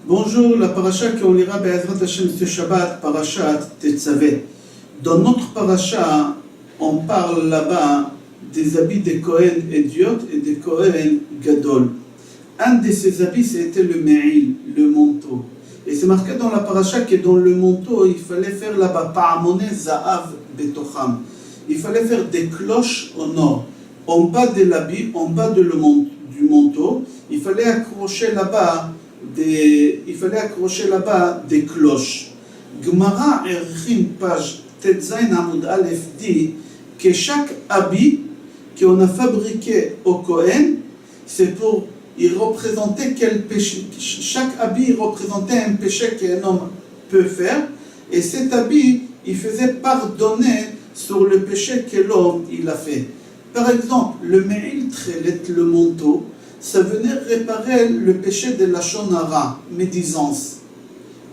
Bonjour, la paracha qu'on lira Be'ezrat Hashem ce Shabbat, parachat Tetzavé. Dans notre paracha, on parle là-bas des habits des Kohen idiotes et des Kohen Gadol. Un de ces habits, c'était le Me'il, le manteau. Et c'est marqué dans la paracha que dans le manteau, il fallait faire là-bas Pa'amone Za'av Betocham. Il fallait faire des cloches au nord. En bas de l'habit, en bas du manteau, il fallait accrocher là-bas des cloches. Gemara Erechim, page Tetzain Amud Aleph, dit que chaque habit qu'on a fabriqué au Kohen, c'est pour y représenter quel péché. Chaque habit représentait un péché qu'un homme peut faire, et cet habit, il faisait pardonner sur le péché que l'homme il a fait. Par exemple, le Me'il Trelet, le manteau, ça venait réparer le péché de la Lashon Hara, médisance.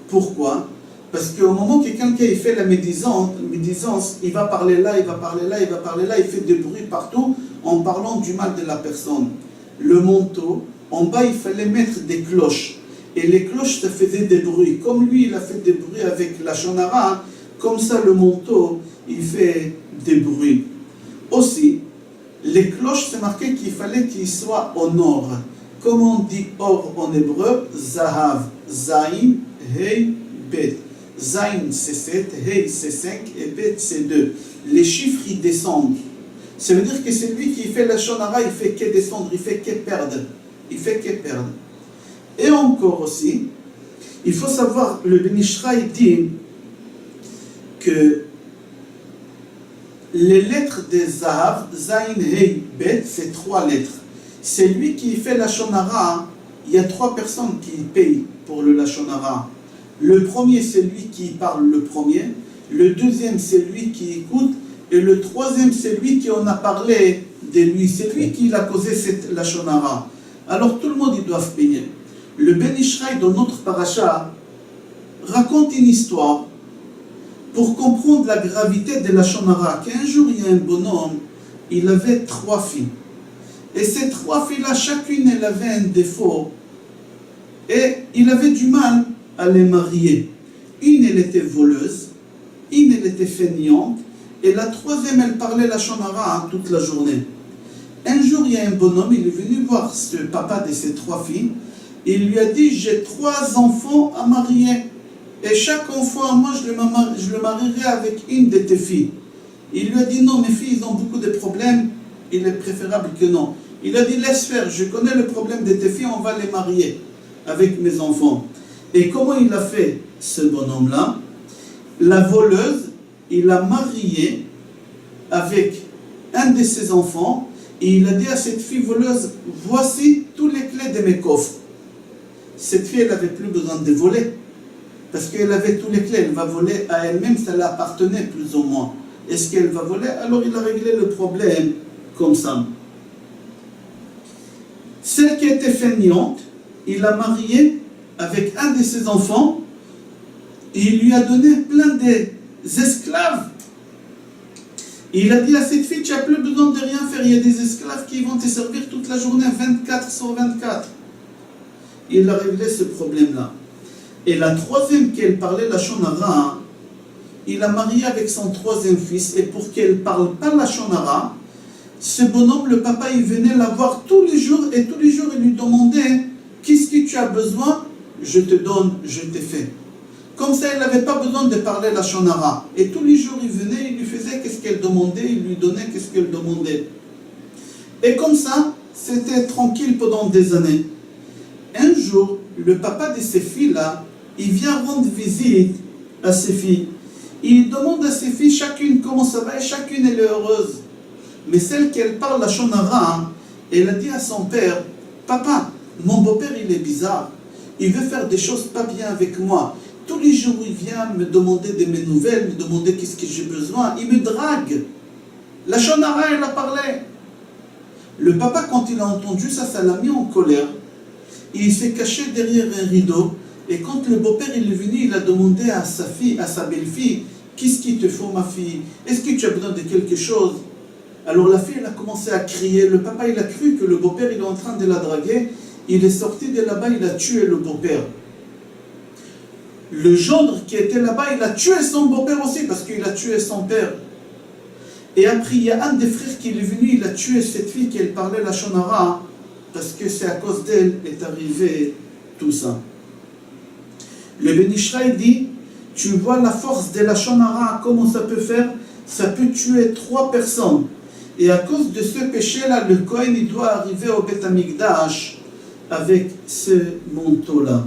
Pourquoi? Parce qu'au moment que quelqu'un il fait la médisance, il va parler là, il va parler là, il va parler là, il fait des bruits partout en parlant du mal de la personne. Le manteau, en bas, il fallait mettre des cloches. Et les cloches, ça faisait des bruits. Comme lui, il a fait des bruits avec la Lashon Hara, comme ça, le manteau, il fait des bruits. Aussi, les cloches, c'est marqué qu'il fallait qu'ils soient au nord. Comme on dit or en hébreu, Zahav, Zain, Hei, Bet. Zain, c'est 7, Hei, c'est 5, et Bet, c'est 2. Les chiffres, ils descendent. Ça veut dire que c'est lui qui fait la Lashon Hara, il fait que descendre, il fait que perdre. Il fait que perdre. Et encore aussi, il faut savoir, le Ben Ishraï dit que les lettres des Zahav, Zain, Hei, Bet, c'est 3 lettres. C'est lui qui fait la Lashon Hara. Il y a 3 personnes qui payent pour le Lashon Hara. Le premier, c'est lui qui parle le premier. Le deuxième, c'est lui qui écoute. Et le troisième, c'est lui qui en a parlé de lui. C'est lui qui a causé cette Lashon Hara. Alors tout le monde, ils doivent payer. Le Ben Ishraï, dans notre paracha, raconte une histoire pour comprendre la gravité de la Lashon Hara. Qu'un jour, il y a un bonhomme, il avait 3 filles. Et ces 3 filles-là, chacune, elle avait un défaut. Et il avait du mal à les marier. Une, elle était voleuse. Une, elle était feignante. Et la troisième, elle parlait la Lashon Hara toute la journée. Un jour, il y a un bonhomme, il est venu voir ce papa de ces 3 filles. Et il lui a dit, j'ai 3 enfants à marier. Et chaque enfant, moi, je le marierai avec une de tes filles. Il lui a dit, non, mes filles, ils ont beaucoup de problèmes. Il est préférable que non. Il a dit, laisse faire, je connais le problème de tes filles, on va les marier avec mes enfants. Et comment il a fait, ce bonhomme-là? La voleuse, il l'a mariée avec un de ses enfants. Et il a dit à cette fille voleuse, voici tous les clés de mes coffres. Cette fille, elle n'avait plus besoin de voler. Parce qu'elle avait tous les clés, elle va voler à elle-même, ça l'appartenait plus ou moins. Est-ce qu'elle va voler? Alors il a réglé le problème comme ça. Celle qui était feignante, il l'a mariée avec un de ses enfants et il lui a donné plein d'esclaves. Il a dit à cette fille, tu n'as plus besoin de rien faire, il y a des esclaves qui vont te servir toute la journée, 24 sur 24. Il a réglé ce problème-là. Et la troisième qu'elle parlait, la Lashon Hara, il a marié avec son 3e fils. Et pour qu'elle ne parle pas la Lashon Hara, ce bonhomme, le papa, il venait la voir tous les jours. Et tous les jours, il lui demandait, qu'est-ce que tu as besoin? Je te donne, je te fais. Comme ça, elle n'avait pas besoin de parler la Lashon Hara. Et tous les jours, il venait, il lui faisait qu'est-ce qu'elle demandait, il lui donnait qu'est-ce qu'elle demandait. Et comme ça, c'était tranquille pendant des années. Un jour, le papa de ces filles-là, il vient rendre visite à ses filles. Il demande à ses filles, chacune comment ça va, et chacune elle est heureuse. Mais celle qui parle la Lashon Hara, elle a dit à son père, papa, mon beau-père il est bizarre. Il veut faire des choses pas bien avec moi. Tous les jours il vient me demander de mes nouvelles, me demander qu'est-ce que j'ai besoin. Il me drague. La Lashon Hara, elle a parlé. Le papa, quand il a entendu ça, ça l'a mis en colère. Il s'est caché derrière un rideau. Et quand le beau-père il est venu, il a demandé à sa fille, à sa belle-fille, qu'est-ce qu'il te faut ma fille? Est-ce que tu as besoin de quelque chose? Alors la fille elle a commencé à crier. Le papa il a cru que le beau-père il est en train de la draguer. Il est sorti de là-bas, il a tué le beau-père. Le gendre qui était là-bas, il a tué son beau-père aussi parce qu'il a tué son père. Et après, il y a un des frères qui est venu, il a tué cette fille qui elle parlait la shonara parce que c'est à cause d'elle est arrivé tout ça. Le Ben Ishraï dit, tu vois la force de la shonara, comment ça peut faire? Ça peut tuer 3 personnes. Et à cause de ce péché-là, le Kohen il doit arriver au Beth Amikdash avec ce manteau-là.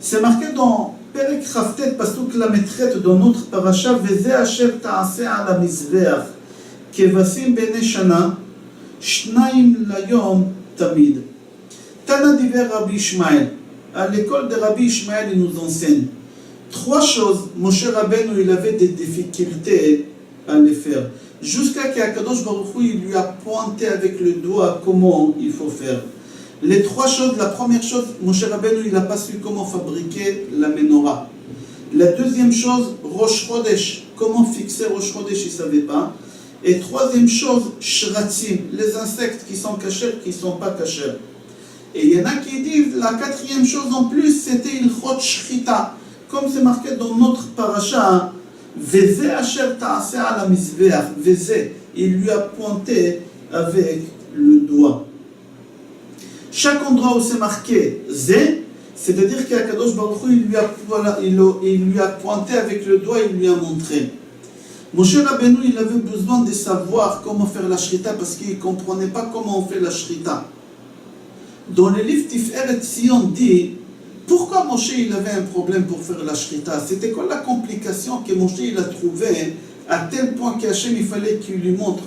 C'est marqué dans Perek Chavtet, Pasuk Lametret, dans notre paracha, Veze Asher Ta'aseh ala Mizbeach, Kevasim Bene Shana, Shnaim Layom Tamid. Tana diver Rabbi Ishmael. À l'école de Rabbi Ishmael, il nous enseigne 3 choses. Moshe Rabbeinu, il avait des difficultés à les faire. Jusqu'à qu'Akadosh Baruch Hu, il lui a pointé avec le doigt comment il faut faire. Les 3 choses, la première chose, Moshe Rabbeinu, il n'a pas su comment fabriquer la menorah. La deuxième chose, Rosh Chodesh, comment fixer Rosh Chodesh, il ne savait pas. Et troisième chose, Shratzim, les insectes qui sont cachers, qui ne sont pas cachers. Et il y en a qui disent, la 4e chose en plus, c'était Ilchot Shchita. Comme c'est marqué dans notre paracha, Veze Asher Ta'aseh ala Mizbeach, Veze, il lui a pointé avec le doigt. Chaque endroit où c'est marqué Zé, c'est-à-dire qu'Akadosh Baruch Hu, il lui a pointé avec le doigt, il lui a montré. Moshe Rabbeinu, il avait besoin de savoir comment faire la shrita parce qu'il ne comprenait pas comment on fait la shrita. Dans le livre Tiferet Sion dit, pourquoi Moshe il avait un problème pour faire la shrita? C'était quoi la complication que Moshe il a trouvée à tel point qu'Hachem il fallait qu'il lui montre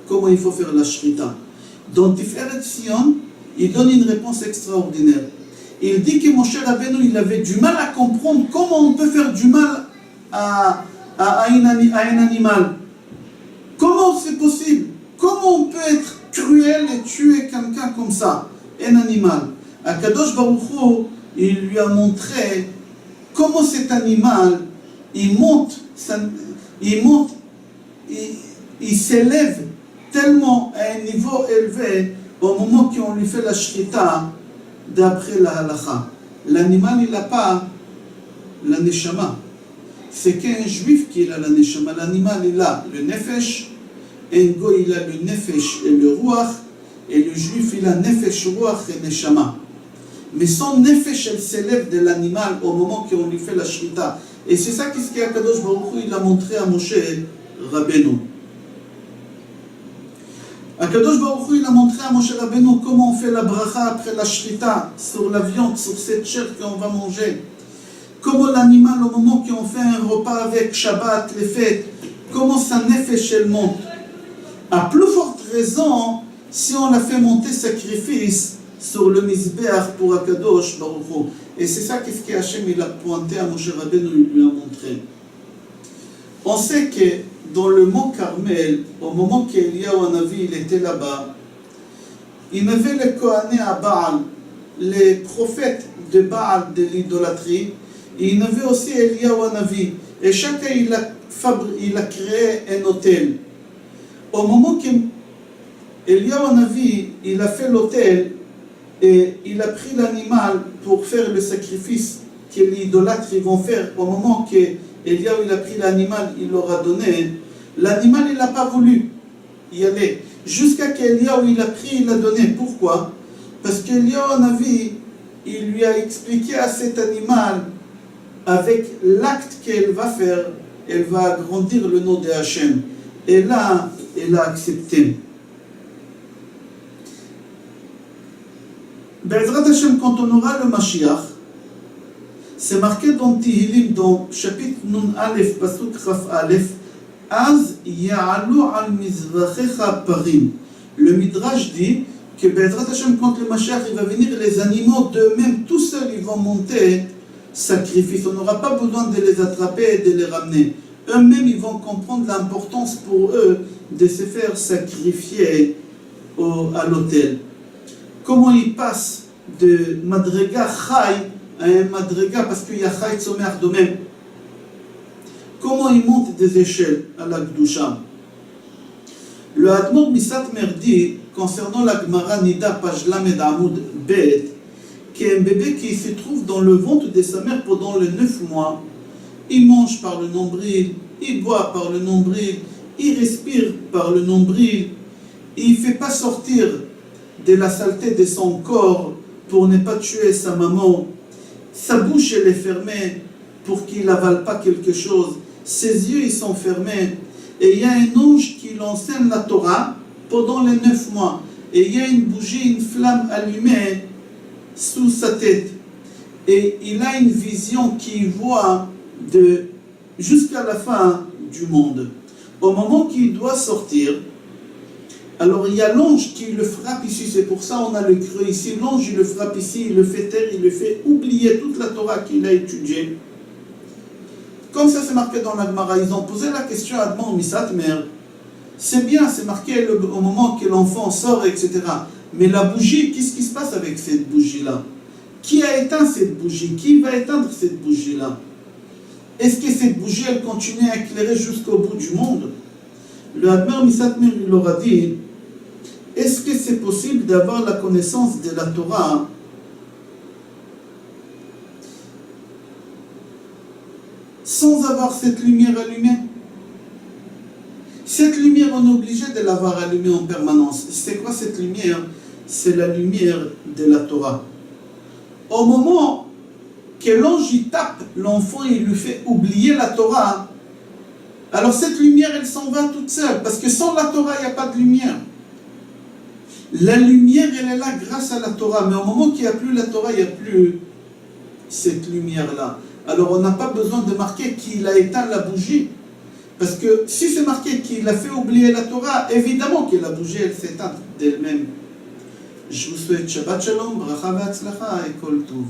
comment il faut faire la shrita. Dans Tiferet Sion, il donne une réponse extraordinaire. Il dit que Moshe Rabbeinu, il avait du mal à comprendre comment on peut faire du mal à un animal. Comment c'est possible? Comment on peut être cruel et tuer quelqu'un comme ça, un animal? Akadosh Baruch Hu, il lui a montré comment cet animal, il s'élève tellement à un niveau élevé au moment qu'on lui fait la shrita d'après la halakha. L'animal, il n'a pas la neshama. C'est qu'un juif qui a la neshama. L'animal, il a le nefesh, un goy, il a le nefesh et le ruach, et le juif, il a nefesh, ruach et neshama. Mais son nefesh, elle s'élève de l'animal au moment qu'on lui fait la shrita. Et c'est ça qu'est-ce qu'Akadosh Baruch Hu, il a montré à Moshe Rabbeinu. Akadosh Baruch Hu, il a montré à Moshe Rabbeinu comment on fait la bracha après la shrita sur la viande, sur cette chair qu'on va manger. Comment l'animal, au moment qu'on fait un repas avec Shabbat, les fêtes, comment sa nefesh elle monte. À plus forte raison, si on l'a fait monter sacrifice sur le Mizbeach pour Akadosh Baruch Hu. Et c'est ça qu'est-ce qu'Hachem il a pointé à Moshe Rabbeinu, il lui a montré. On sait que dans le mont Carmel, au moment qu'Eliyahu Hanavi il était là-bas, il y avait les Kohanés à Baal, les prophètes de Baal de l'idolâtrie, et il y avait aussi Eliyahu Hanavi. Et chacun il a créé un autel. Au moment qu'Eliyahu Hanavi il a fait l'autel, et il a pris l'animal pour faire le sacrifice que les idolâtres vont faire. Au moment que Eliyahu il a pris l'animal, il leur a donné. L'animal il n'a pas voulu y aller. Jusqu'à qu'Eliyahu il a pris, il a donné. Pourquoi? Parce qu'Eliyahu Hanavi, il lui a expliqué à cet animal, avec l'acte qu'elle va faire, elle va agrandir le nom de Hachem. Et là, elle a accepté. Be'ezrat Hashem, quand on aura le Mashiach, c'est marqué dans Tihilim, dans chapitre Nun Aleph, Pasuk Chaf Aleph, Az ya'alu al mizrachecha parim. Le Midrash dit que Be'ezrat Hashem, quand le Mashiach il va venir, les animaux d'eux-mêmes, tout seuls, ils vont monter sacrifice. On n'aura pas besoin de les attraper et de les ramener. Eux-mêmes, ils vont comprendre l'importance pour eux de se faire sacrifier à l'autel. Comment ils passent de Madrega Chai à un Madrega, parce qu'il y a Chai Tzomer de même. Comment ils montent des échelles à la Gdusha. Le Admor Misatmer dit, concernant la Gemara Nida, page Lamed Amoud Bet, qu'un bébé qui se trouve dans le ventre de sa mère pendant les 9 mois, il mange par le nombril, il boit par le nombril, il respire par le nombril, il ne fait pas sortir de la saleté de son corps pour ne pas tuer sa maman. Sa bouche elle est fermée pour qu'il n'avale pas quelque chose. Ses yeux ils sont fermés. Et il y a un ange qui l'enseigne la Torah pendant les 9 mois. Et il y a une bougie, une flamme allumée sous sa tête. Et il a une vision qu'il voit jusqu'à la fin du monde. Au moment qu'il doit sortir, alors il y a l'ange qui le frappe ici, c'est pour ça on a le creux ici. L'ange il le frappe ici, il le fait taire, il le fait oublier toute la Torah qu'il a étudiée. Comme ça c'est marqué dans la Gemara, ils ont posé la question à Admon Misatmer. C'est bien, c'est marqué au moment que l'enfant sort, etc. Mais la bougie, qu'est-ce qui se passe avec cette bougie-là? Qui a éteint cette bougie? Qui va éteindre cette bougie-là? Est-ce que cette bougie, elle continue à éclairer jusqu'au bout du monde? Le Admon Misatmer, il leur a dit, est-ce que c'est possible d'avoir la connaissance de la Torah sans avoir cette lumière allumée? Cette lumière, on est obligé de l'avoir allumée en permanence. C'est quoi cette lumière? C'est la lumière de la Torah. Au moment que l'ange y tape l'enfant et il lui fait oublier la Torah, alors cette lumière, elle s'en va toute seule. Parce que sans la Torah, il n'y a pas de lumière. La lumière, elle est là grâce à la Torah. Mais au moment qu'il n'y a plus la Torah, il n'y a plus cette lumière-là. Alors on n'a pas besoin de marquer qu'il a éteint la bougie. Parce que si c'est marqué qu'il a fait oublier la Torah, évidemment que la bougie, elle s'éteint d'elle-même. Je vous souhaite Shabbat Shalom, Bracha V'Atzlacha et Kol Tov.